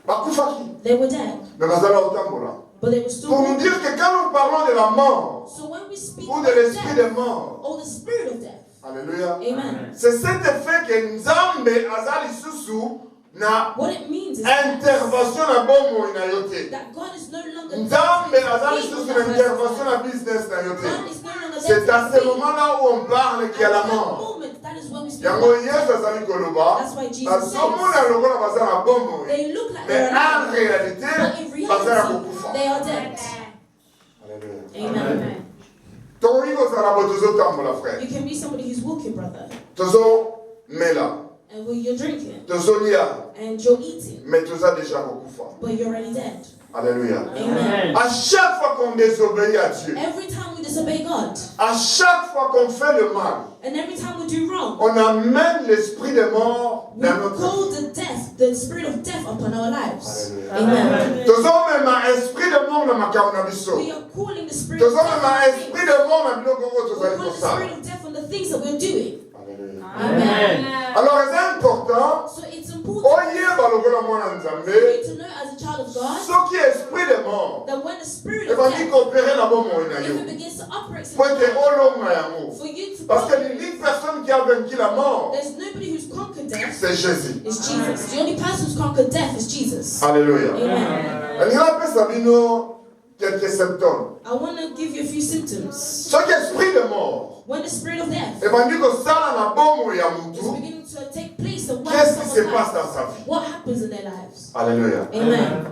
Speaker 2: Bakufaki.
Speaker 1: They were dead,
Speaker 2: Mais azali kotambola.
Speaker 1: but they were still
Speaker 2: Pour nous
Speaker 1: walking.
Speaker 2: dire que quand nous parlons de la mort,
Speaker 1: So when we speak
Speaker 2: ou
Speaker 1: of
Speaker 2: de l'esprit de
Speaker 1: death,
Speaker 2: mort,
Speaker 1: or the spirit of death,
Speaker 2: alléluia,
Speaker 1: amen.
Speaker 2: c'est cet effet que Nzambe azali susu na
Speaker 1: What it means is
Speaker 2: intervention na bomo na yote.
Speaker 1: that God is no longer
Speaker 2: Nzambe azali
Speaker 1: there to
Speaker 2: susu
Speaker 1: feed
Speaker 2: na
Speaker 1: on that
Speaker 2: intervention
Speaker 1: person.
Speaker 2: na business na yote.
Speaker 1: God is no longer there
Speaker 2: C'est à
Speaker 1: to
Speaker 2: ce
Speaker 1: feed.
Speaker 2: moment-là où on parle qu'il y a la
Speaker 1: At that
Speaker 2: mort.
Speaker 1: moment, that is when we speak
Speaker 2: Yango
Speaker 1: about
Speaker 2: Yesu azali koloba,
Speaker 1: That's why Jesus
Speaker 2: bazomona lokola baza na bomo.
Speaker 1: they look like
Speaker 2: Mais
Speaker 1: they're
Speaker 2: en
Speaker 1: alive,
Speaker 2: réalité,
Speaker 1: but in
Speaker 2: baza na
Speaker 1: reality,
Speaker 2: kokufa.
Speaker 1: they are dead.
Speaker 2: Alléluia.
Speaker 1: Amen.
Speaker 2: Tokoki kozala bo tozotambola frère.
Speaker 1: You can be somebody who's walking, brother,
Speaker 2: Tozomela,
Speaker 1: and when you're drinking
Speaker 2: tozolia,
Speaker 1: and you're eating,
Speaker 2: mais toza déjà kokufa.
Speaker 1: but you're already dead.
Speaker 2: Alléluia.
Speaker 1: Amen.
Speaker 2: À chaque fois qu'on désobéit à Dieu,
Speaker 1: Every time we disobey God,
Speaker 2: à chaque fois qu'on fait le mal,
Speaker 1: and every time we do wrong,
Speaker 2: on amène l'esprit de mort
Speaker 1: we
Speaker 2: dans notre
Speaker 1: call
Speaker 2: vie.
Speaker 1: the spirit of death upon our lives.
Speaker 2: Alléluia.
Speaker 1: Amen.
Speaker 2: Tozomema esprit de mort na makambo na biso.
Speaker 1: We are calling the spirit of
Speaker 2: Tozomema
Speaker 1: death.
Speaker 2: esprit de mort na biloko oyo
Speaker 1: We
Speaker 2: tozali
Speaker 1: call the
Speaker 2: kosala.
Speaker 1: spirit of death on the things that we're doing.
Speaker 2: Alléluia.
Speaker 1: Amen.
Speaker 2: Alors c'est important
Speaker 1: So it's important
Speaker 2: oyeba lokola mwana
Speaker 1: for
Speaker 2: nzambe
Speaker 1: you to know as a child of God
Speaker 2: soki esprit de mort
Speaker 1: that when the spirit of
Speaker 2: ebandi
Speaker 1: death,
Speaker 2: koopere na bomoi na
Speaker 1: if
Speaker 2: yo
Speaker 1: it begins to operate in
Speaker 2: po
Speaker 1: your
Speaker 2: ete
Speaker 1: life,
Speaker 2: olonga yango
Speaker 1: for you to
Speaker 2: parce que
Speaker 1: conquer it,
Speaker 2: l'unique personne qui a vaincu la mort
Speaker 1: there's nobody who's conquered death,
Speaker 2: c'est Jésus.
Speaker 1: it's Jesus. The only person who's conquered death is Jesus.
Speaker 2: Alléluia.
Speaker 1: Amen.
Speaker 2: alingi napesa bino quelques symptômes
Speaker 1: I want to give you a few symptoms.
Speaker 2: soki esprit de mort
Speaker 1: When the spirit of death
Speaker 2: ebandi kosala na bomoi ya
Speaker 1: is
Speaker 2: mutu
Speaker 1: beginning to take place and
Speaker 2: qu'est-ce qui se
Speaker 1: someone's
Speaker 2: passe
Speaker 1: life,
Speaker 2: dans sa vie?
Speaker 1: what happens in their lives?
Speaker 2: Alléluia.
Speaker 1: Amen.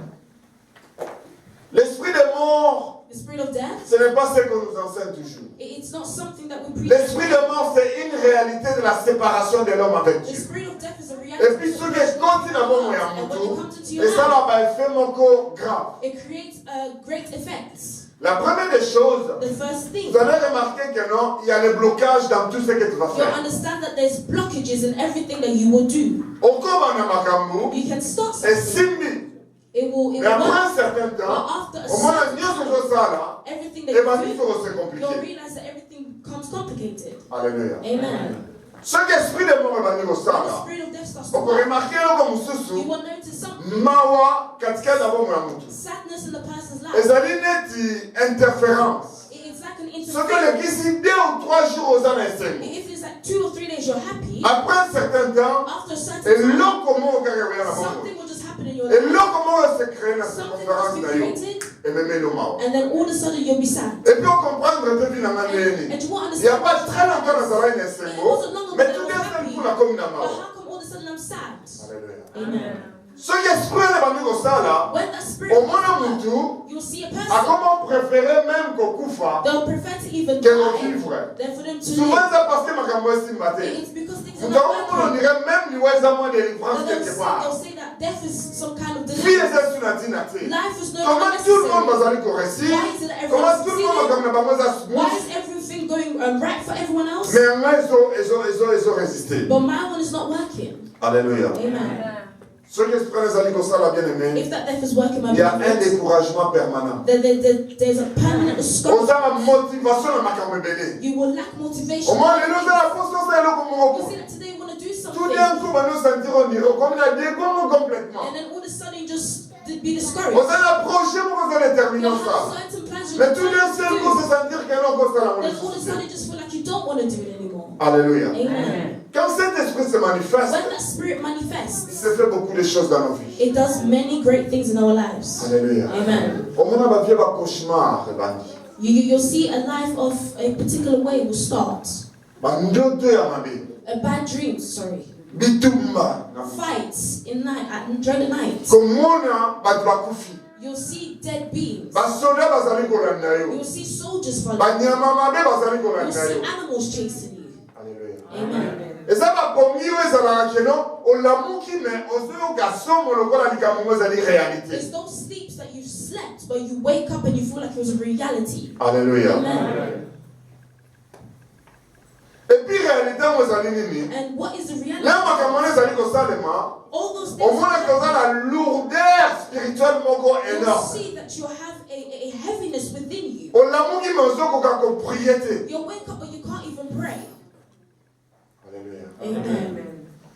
Speaker 2: L'esprit de mort,
Speaker 1: The spirit of death,
Speaker 2: ce n'est pas ce qu'on nous enseigne toujours.
Speaker 1: it's not something that we preach.
Speaker 2: L'esprit de mort, c'est une réalité de la séparation de l'homme avec
Speaker 1: The
Speaker 2: Dieu.
Speaker 1: spirit of death is a
Speaker 2: Et
Speaker 1: reality.
Speaker 2: puis, ce que continue à bomoi ya
Speaker 1: And when it
Speaker 2: mutu,
Speaker 1: comes into your
Speaker 2: et ça
Speaker 1: life,
Speaker 2: là, va faire moko grave.
Speaker 1: it creates great effects.
Speaker 2: La première des choses,
Speaker 1: The first thing,
Speaker 2: vous allez remarquer que non, il y a le blocage dans tout ce que tu vas
Speaker 1: you'll
Speaker 2: faire.
Speaker 1: understand that there's blockages in everything that you will do.
Speaker 2: Okoma na makambo,
Speaker 1: You can start
Speaker 2: et
Speaker 1: something.
Speaker 2: simbi.
Speaker 1: It will
Speaker 2: Mais après un
Speaker 1: work.
Speaker 2: certain
Speaker 1: But
Speaker 2: temps,
Speaker 1: after a
Speaker 2: au moins
Speaker 1: certain
Speaker 2: Dieu se
Speaker 1: time,
Speaker 2: fait ça là,
Speaker 1: everything
Speaker 2: et
Speaker 1: that
Speaker 2: bien
Speaker 1: you
Speaker 2: il
Speaker 1: do,
Speaker 2: faut se
Speaker 1: you'll
Speaker 2: compliquer.
Speaker 1: realize that everything becomes complicated.
Speaker 2: Alléluia.
Speaker 1: Amen.
Speaker 2: Ce qu'esprit de mort va dire au ça
Speaker 1: When the
Speaker 2: là,
Speaker 1: spirit of death starts to
Speaker 2: on peut
Speaker 1: work,
Speaker 2: remarquer là comme
Speaker 1: you
Speaker 2: susu,
Speaker 1: will notice something.
Speaker 2: mawa katika na bomo ya mutu.
Speaker 1: Sadness in the person's life.
Speaker 2: ezali neti interférence.
Speaker 1: It's like an
Speaker 2: soki
Speaker 1: interference.
Speaker 2: olekisi 2 ou 3 jours oza na esengo,
Speaker 1: If it's like 2 or 3 days you're happy,
Speaker 2: après un certain temps,
Speaker 1: after a certain time,
Speaker 2: eloko moko kaka ekoya na bomo,
Speaker 1: something will just happen in your life.
Speaker 2: eloko moko se crée na
Speaker 1: Something
Speaker 2: circonférence
Speaker 1: must
Speaker 2: na
Speaker 1: be
Speaker 2: yo
Speaker 1: created,
Speaker 2: ememeli omao.
Speaker 1: and then all of a sudden you'll be sad.
Speaker 2: Et puis on comprendre te vi na nga ndeni,
Speaker 1: And you won't
Speaker 2: il n'y a
Speaker 1: understand.
Speaker 2: pas très longtemps nazalaki na
Speaker 1: It
Speaker 2: esengo,
Speaker 1: wasn't long ago
Speaker 2: mais
Speaker 1: that I
Speaker 2: tout
Speaker 1: was
Speaker 2: d'un
Speaker 1: happy.
Speaker 2: seul coup nakomi na
Speaker 1: But
Speaker 2: mawa.
Speaker 1: how come all of a sudden I'm sad?
Speaker 2: Alléluia.
Speaker 1: Amen.
Speaker 2: soki esprit wana ebandi kosala,
Speaker 1: When that spirit
Speaker 2: omona
Speaker 1: comes out,
Speaker 2: mutu
Speaker 1: you'll see a person.
Speaker 2: akoma préféré même kokufa
Speaker 1: They'll prefer to even
Speaker 2: ke
Speaker 1: die
Speaker 2: kovivre.
Speaker 1: than for them to
Speaker 2: Souvent
Speaker 1: live.
Speaker 2: eza parce que makambo esimba te.
Speaker 1: It's because things are
Speaker 2: Mutu
Speaker 1: not
Speaker 2: akomona on
Speaker 1: working.
Speaker 2: dirait même liwa eza mwa délivrance
Speaker 1: But
Speaker 2: quelque part.
Speaker 1: they'll say that death is some kind of
Speaker 2: Vie
Speaker 1: deliverance.
Speaker 2: eza suna ntina te.
Speaker 1: Life is no
Speaker 2: Comment
Speaker 1: longer
Speaker 2: tout le monde
Speaker 1: necessary.
Speaker 2: bazali koréussir?
Speaker 1: Why is it that
Speaker 2: Comment
Speaker 1: everyone's
Speaker 2: tout le monde makambo na bango eza
Speaker 1: Why
Speaker 2: smooth?
Speaker 1: is everything going right for everyone else?
Speaker 2: Mais yanga ezo résister.
Speaker 1: But my one is not working.
Speaker 2: Alléluia.
Speaker 1: Amen.
Speaker 2: Ce que esprit les alliés ça la bien-aimé,
Speaker 1: If that death is working, my
Speaker 2: il y a un
Speaker 1: beloved,
Speaker 2: découragement permanent.
Speaker 1: there's a permanent
Speaker 2: On
Speaker 1: discouragement.
Speaker 2: a la motivation dans ma caméra.
Speaker 1: You will lack
Speaker 2: Au
Speaker 1: motivation.
Speaker 2: moins, les gens la conscience est là comme
Speaker 1: You
Speaker 2: on
Speaker 1: see that today you want to do
Speaker 2: tout
Speaker 1: something,
Speaker 2: d'un coup, nous sentirons comme la dégomme complètement.
Speaker 1: and then all of a sudden you just be
Speaker 2: On
Speaker 1: discouraged.
Speaker 2: s'est approché pour qu'on ait terminé
Speaker 1: You
Speaker 2: ça.
Speaker 1: have certain plans you
Speaker 2: Mais
Speaker 1: want
Speaker 2: tout d'un
Speaker 1: to
Speaker 2: seul coup,
Speaker 1: do,
Speaker 2: c'est sentir que non, qu'on s'en
Speaker 1: then all of a sudden you just feel like you don't want to do it anymore.
Speaker 2: Alléluia.
Speaker 1: Amen.
Speaker 2: Quand cet esprit se manifeste,
Speaker 1: When that spirit
Speaker 2: il
Speaker 1: manifests,
Speaker 2: se fait beaucoup de choses dans nos vies.
Speaker 1: it does many great things in our lives.
Speaker 2: Alléluia.
Speaker 1: Amen.
Speaker 2: Au moment où on va vivre un cauchemar,
Speaker 1: You'll see a life of a particular way will start. A bad dream, sorry.
Speaker 2: bitumba,
Speaker 1: Fights in night, during the night.
Speaker 2: komona batu bakufi.
Speaker 1: You'll see dead beings.
Speaker 2: Basoda bazali kolanda yo.
Speaker 1: You'll see soldiers following.
Speaker 2: Banyama mabe bazali
Speaker 1: You'll
Speaker 2: kolanda
Speaker 1: see
Speaker 2: yo.
Speaker 1: animals chasing you.
Speaker 2: Alléluia.
Speaker 1: Amen.
Speaker 2: Eza bakomi yo ezalaka keno olamuki me ozoyoka somo lokola likambo ngo ezali réalité.
Speaker 1: It's those sleeps that you've slept, but you wake up and you feel like it was a reality.
Speaker 2: Alléluia.
Speaker 1: Amen.
Speaker 2: Et puis réalité ngo ezali nini?
Speaker 1: And what is the reality?
Speaker 2: Na makambo ezali kosalema.
Speaker 1: All those things.
Speaker 2: Omona koza la lourdeur spirituelle moko
Speaker 1: You'll
Speaker 2: énorme.
Speaker 1: see that you have a heaviness within you.
Speaker 2: Olamuki me ozokoka ko prier te.
Speaker 1: You'll wake up but you can't even pray.
Speaker 2: Alléluia.
Speaker 1: Amen.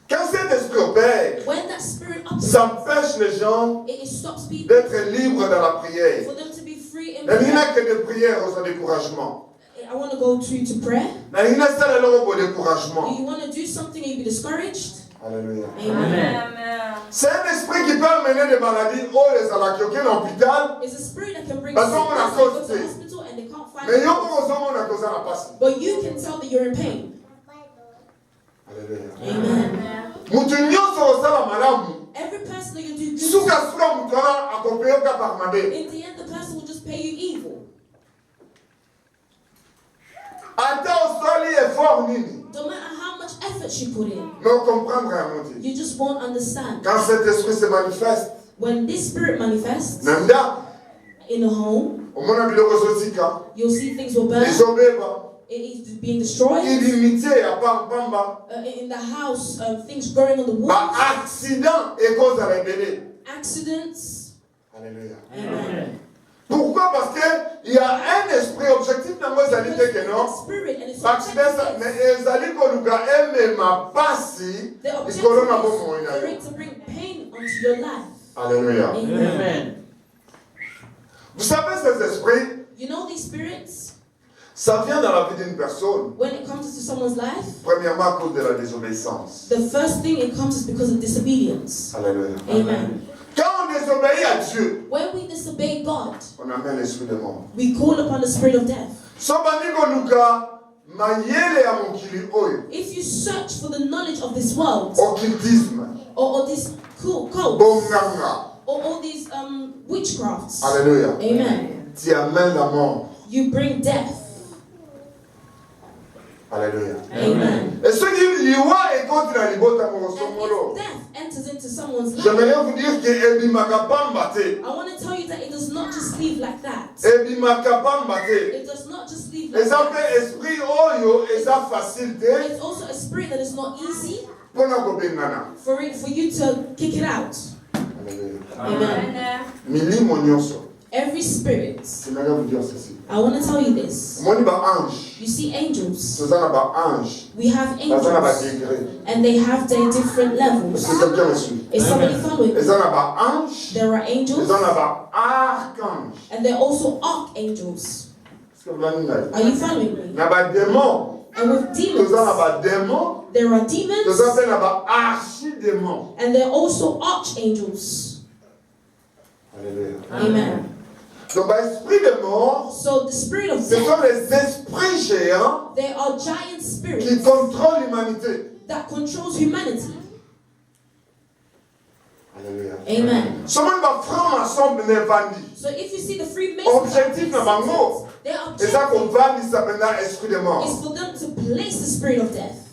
Speaker 2: Quand cet esprit opère,
Speaker 1: When that spirit operates,
Speaker 2: ça empêche les gens
Speaker 1: it stops people
Speaker 2: d'être libres dans la prière.
Speaker 1: for them to be free in
Speaker 2: Il n'y a
Speaker 1: prayer.
Speaker 2: que de prière au découragement.
Speaker 1: I want to go to prayer.
Speaker 2: Il n'y a pas de
Speaker 1: Do
Speaker 2: découragement.
Speaker 1: you want to do something and you be discouraged?
Speaker 2: Alléluia.
Speaker 1: Amen.
Speaker 2: C'est un esprit qui peut amener des maladies oh les alakioke dans l'hôpital.
Speaker 1: It's a spirit that can bring
Speaker 2: But
Speaker 1: sickness.
Speaker 2: someone
Speaker 1: They
Speaker 2: has
Speaker 1: go
Speaker 2: caused
Speaker 1: to the
Speaker 2: it.
Speaker 1: hospital and they can't find
Speaker 2: Mais
Speaker 1: it.
Speaker 2: yo pour someone a causé la passe.
Speaker 1: But you can tell that you're in pain.
Speaker 2: Alléluia.
Speaker 1: Amen.
Speaker 2: Mutu nyonso osala malamu.
Speaker 1: Every person that you do good
Speaker 2: Suka suka mutu wana akopeyoka par mabe.
Speaker 1: in the end the person will just pay you evil.
Speaker 2: Ata osali effort nini.
Speaker 1: No matter how much effort you put in,
Speaker 2: Mais on comprendre à monter.
Speaker 1: you just won't understand.
Speaker 2: Quand cet esprit se manifeste,
Speaker 1: When this spirit manifests
Speaker 2: nanda
Speaker 1: in a home,
Speaker 2: omona biloko ezotika,
Speaker 1: you'll see things will burn.
Speaker 2: ezobeba,
Speaker 1: It is being destroyed.
Speaker 2: ilimité ya pamba.
Speaker 1: In the house, things growing on the
Speaker 2: Ba
Speaker 1: walls,
Speaker 2: accident ekozala ebele.
Speaker 1: accidents.
Speaker 2: Alléluia.
Speaker 1: Amen.
Speaker 2: Pourquoi? Parce qu'il y a un esprit objectif dans moi, ça dit
Speaker 1: Because
Speaker 2: que non.
Speaker 1: that spirit and its
Speaker 2: Accident,
Speaker 1: objective
Speaker 2: mais ezali koluka ma pasi,
Speaker 1: the objective
Speaker 2: ikolona
Speaker 1: is
Speaker 2: bomo
Speaker 1: for
Speaker 2: ina.
Speaker 1: it to bring pain onto your life.
Speaker 2: Alléluia.
Speaker 1: Amen.
Speaker 2: Vous savez, ces esprits,
Speaker 1: You know these spirits,
Speaker 2: ça vient dans la vie d'une personne.
Speaker 1: when it comes to someone's life,
Speaker 2: Premièrement, à cause de la désobéissance.
Speaker 1: the first thing it comes is because of disobedience.
Speaker 2: Alléluia.
Speaker 1: Amen.
Speaker 2: Quand on désobéit à Dieu,
Speaker 1: When we disobey God,
Speaker 2: on amène l'esprit de mort.
Speaker 1: we call upon the spirit of death.
Speaker 2: Sobani koluka mayele ya mokili oyo.
Speaker 1: If you search for the knowledge of this world,
Speaker 2: Occultisme,
Speaker 1: or this cults,
Speaker 2: bonganga.
Speaker 1: or all these witchcrafts,
Speaker 2: Alléluia.
Speaker 1: amen,
Speaker 2: Tu amènes la mort.
Speaker 1: you bring death.
Speaker 2: Alléluia.
Speaker 1: Amen.
Speaker 2: Et ce qui liwa et contre la libota
Speaker 1: And
Speaker 2: morosomolo.
Speaker 1: if death enters into someone's life,
Speaker 2: J'aimerais vous dire que ebimakapamba te.
Speaker 1: I want to tell you that it does not just leave like that.
Speaker 2: Ebimakapamba te.
Speaker 1: It does not just leave like
Speaker 2: Eza pe
Speaker 1: that.
Speaker 2: esprit oyo eza facile te
Speaker 1: It's also a spirit that is not easy
Speaker 2: pona kobengana.
Speaker 1: for you to kick it out.
Speaker 2: Alléluia.
Speaker 1: Amen.
Speaker 2: Milimo nyonso.
Speaker 1: Every spirit,
Speaker 2: J'aimerais vous dire ceci.
Speaker 1: I want to tell you this.
Speaker 2: Moni ba ange.
Speaker 1: You see angels.
Speaker 2: Tozana ba ange.
Speaker 1: We have
Speaker 2: Bazana ba
Speaker 1: angels,
Speaker 2: degré.
Speaker 1: and they have their different
Speaker 2: Est-ce
Speaker 1: levels.
Speaker 2: que quelqu'un me suit?
Speaker 1: Is somebody following me?
Speaker 2: Ezana ba ange.
Speaker 1: There are angels,
Speaker 2: Ezana ba archange.
Speaker 1: and there are also archangels.
Speaker 2: Est-ce que vous l'avez dit?
Speaker 1: Are you following me?
Speaker 2: Na ba démon.
Speaker 1: And with demons,
Speaker 2: Tozana ba démon.
Speaker 1: there are demons,
Speaker 2: Tozana na ba archidémon.
Speaker 1: and there are also archangels.
Speaker 2: Alléluia.
Speaker 1: Amen.
Speaker 2: Donc, l'esprit de mort,
Speaker 1: So the spirit of
Speaker 2: ce sont
Speaker 1: death,
Speaker 2: les esprits géants
Speaker 1: they are giant
Speaker 2: qui
Speaker 1: spirits
Speaker 2: contrôlent l'humanité.
Speaker 1: that controls humanity.
Speaker 2: Alléluia.
Speaker 1: Amen.
Speaker 2: Someone va franc-maçon ne vandi.
Speaker 1: So if you see the Freemasons,
Speaker 2: Objectif na bango.
Speaker 1: their
Speaker 2: Et ça qu'on
Speaker 1: objective
Speaker 2: vandi s'appelle esprit de mort.
Speaker 1: is for them to place the spirit of death.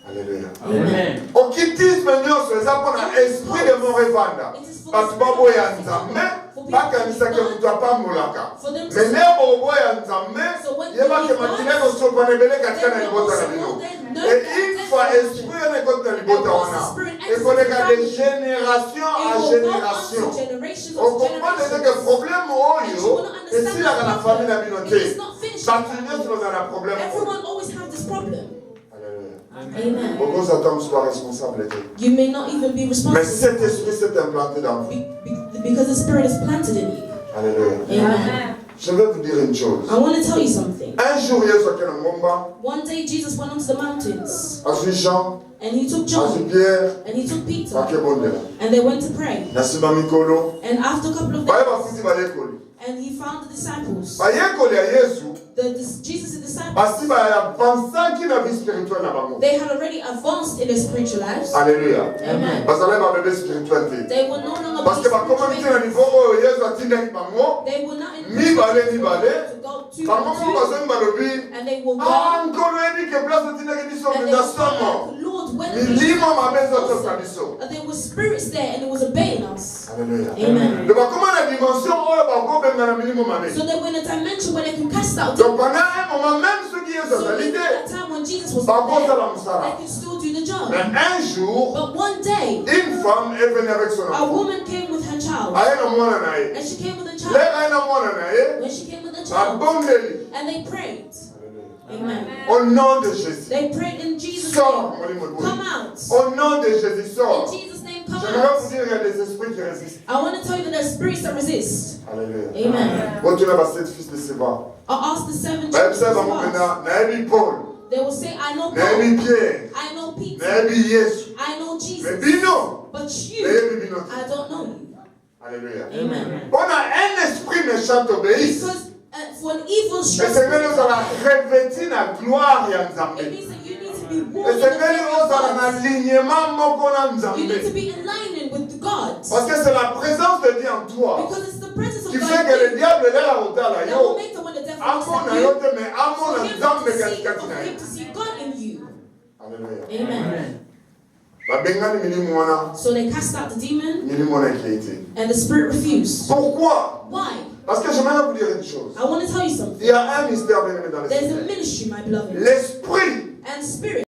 Speaker 2: Alléluia.
Speaker 1: Amen.
Speaker 2: Occultisme nyonso eza mpona esprit de mort evanda. Bato baboya nzambe bakanisaka moto apambolaka. Mais nde boboya nzambe yebake makila kosopana ebele katika na libota na bino. Et une fois esprit wana ekoti na libota wana
Speaker 1: enters
Speaker 2: qu'on
Speaker 1: into
Speaker 2: est
Speaker 1: the
Speaker 2: de
Speaker 1: family,
Speaker 2: génération à
Speaker 1: it will go
Speaker 2: génération.
Speaker 1: on to generations
Speaker 2: On
Speaker 1: of
Speaker 2: comprend déjà que
Speaker 1: generations.
Speaker 2: le problème
Speaker 1: And you will not
Speaker 2: oyo, et
Speaker 1: understand
Speaker 2: si la
Speaker 1: this
Speaker 2: famille n'a
Speaker 1: problem.
Speaker 2: pas
Speaker 1: It is not finished. in the
Speaker 2: Bâtiment
Speaker 1: family.
Speaker 2: dans un problème.
Speaker 1: Everyone always have this problem.
Speaker 2: Alléluia.
Speaker 1: Amen.
Speaker 2: Beaucoup s'attendent sur la responsabilité.
Speaker 1: You may not even be
Speaker 2: Mais
Speaker 1: responsible
Speaker 2: cet esprit s'est implanté dans vous.
Speaker 1: because the Spirit is planted in you.
Speaker 2: Alléluia.
Speaker 1: Amen.
Speaker 2: Je vais vous dire une chose.
Speaker 1: I want to tell you something.
Speaker 2: Un jour, Yesu akena ngomba,
Speaker 1: One day Jesus went onto the mountains
Speaker 2: azwi Jean,
Speaker 1: and he took
Speaker 2: azwi
Speaker 1: John
Speaker 2: Pierre,
Speaker 1: and he took Peter
Speaker 2: bakebondela.
Speaker 1: and they went to pray.
Speaker 2: Na nsima mikolo,
Speaker 1: And after a couple of
Speaker 2: baye
Speaker 1: days,
Speaker 2: bafuti bayekoli.
Speaker 1: and he found the disciples,
Speaker 2: Bayekoli ya Yesu,
Speaker 1: Jesus' disciples.
Speaker 2: basi bayavansanki na vie spirituelle na bango.
Speaker 1: They had already advanced in their spiritual lives.
Speaker 2: Alléluia.
Speaker 1: Amen.
Speaker 2: Bazalaki babebe spirituel te.
Speaker 1: They were no longer
Speaker 2: Parce que bakomaki na
Speaker 1: being
Speaker 2: niveau oyo Yesu atindaki bango,
Speaker 1: They were not in
Speaker 2: mibale
Speaker 1: to go to
Speaker 2: bango moko bazongi balobi,
Speaker 1: and they will go
Speaker 2: nkolo yebi ke place otindaki biso
Speaker 1: and they
Speaker 2: menda
Speaker 1: will
Speaker 2: somo.
Speaker 1: say, Lord, when
Speaker 2: Milimo mabe ezotosa biso.
Speaker 1: there were spirits there and it was obeying us.
Speaker 2: Alléluia.
Speaker 1: Amen.
Speaker 2: Donc bakoma na dimension oyo bakobenga na milimo mabe.
Speaker 1: So they were in a dimension where they could cast out
Speaker 2: Donc
Speaker 1: demons.
Speaker 2: pendant un moment, même ceux qui Yesu
Speaker 1: So
Speaker 2: azali
Speaker 1: even at
Speaker 2: te,
Speaker 1: that time when Jesus was
Speaker 2: bakosala
Speaker 1: there,
Speaker 2: mosala.
Speaker 1: they could still do the job.
Speaker 2: Mais un jour,
Speaker 1: But one day,
Speaker 2: une femme est venue avec son
Speaker 1: a
Speaker 2: enfant.
Speaker 1: woman came with her child.
Speaker 2: Aye na mwana na ye.
Speaker 1: And she came with a child.
Speaker 2: Leka aye na mwana na ye,
Speaker 1: When she came with the child,
Speaker 2: abondeli.
Speaker 1: and they prayed. Amen.
Speaker 2: Au nom de Jésus.
Speaker 1: They prayed in Jesus'
Speaker 2: Sors,
Speaker 1: name.
Speaker 2: molimo boy.
Speaker 1: Come out.
Speaker 2: Au nom de Jésus,
Speaker 1: In
Speaker 2: sors.
Speaker 1: Jesus' name, come
Speaker 2: J'aimerais vous
Speaker 1: out.
Speaker 2: dire, il y a des esprits qui résistent.
Speaker 1: I want to tell you that there are spirits that resist.
Speaker 2: Alléluia.
Speaker 1: Amen.
Speaker 2: Retournez à 7 fils de Séba.
Speaker 1: I asked the 7
Speaker 2: Bah, vous savez,
Speaker 1: children
Speaker 2: bango
Speaker 1: to fast.
Speaker 2: maintenant, nayebi Paul,
Speaker 1: They will say, I know Paul,
Speaker 2: nayebi Pierre,
Speaker 1: I know Peter,
Speaker 2: nayebi Yesu.
Speaker 1: I know
Speaker 2: Mais
Speaker 1: Jesus,
Speaker 2: bino,
Speaker 1: but you,
Speaker 2: nayebi bino te.
Speaker 1: I don't know you.
Speaker 2: Alléluia.
Speaker 1: Amen.
Speaker 2: On a un esprit méchant obéisse.
Speaker 1: Because for an evil
Speaker 2: Et
Speaker 1: stress,
Speaker 2: Seigneur nous a revêti la gloire ya
Speaker 1: it
Speaker 2: Nzambe.
Speaker 1: means that you need to be
Speaker 2: Et
Speaker 1: walking in the
Speaker 2: Seigneur
Speaker 1: fear
Speaker 2: nous
Speaker 1: of
Speaker 2: a un
Speaker 1: God.
Speaker 2: alignement moko na
Speaker 1: You need to
Speaker 2: Nzambe.
Speaker 1: be in line with God.
Speaker 2: Parce que c'est la présence de Dieu en toi
Speaker 1: Because it's the presence of
Speaker 2: qui
Speaker 1: God
Speaker 2: fait que le
Speaker 1: in
Speaker 2: diable est là à otala
Speaker 1: you that will
Speaker 2: yo.
Speaker 1: make the one the devil
Speaker 2: Amo
Speaker 1: looks
Speaker 2: na
Speaker 1: at
Speaker 2: yo
Speaker 1: you.
Speaker 2: te mais amo
Speaker 1: For
Speaker 2: na
Speaker 1: him
Speaker 2: Nzambe
Speaker 1: to see,
Speaker 2: katikati
Speaker 1: for
Speaker 2: na
Speaker 1: him
Speaker 2: ye.
Speaker 1: to see God in you.
Speaker 2: Alléluia.
Speaker 1: Amen.
Speaker 2: Babengani milimo wana,
Speaker 1: So they cast out the demon,
Speaker 2: milimo na qui a été.
Speaker 1: and the spirit refused.
Speaker 2: Pourquoi?
Speaker 1: Why?
Speaker 2: Parce que j'aimerais vous dire une chose.
Speaker 1: I want to tell you something.
Speaker 2: Il y a un mystère bien aimé dans
Speaker 1: There's a
Speaker 2: l'esprit.
Speaker 1: ministry, my beloved.
Speaker 2: L'esprit
Speaker 1: And spirit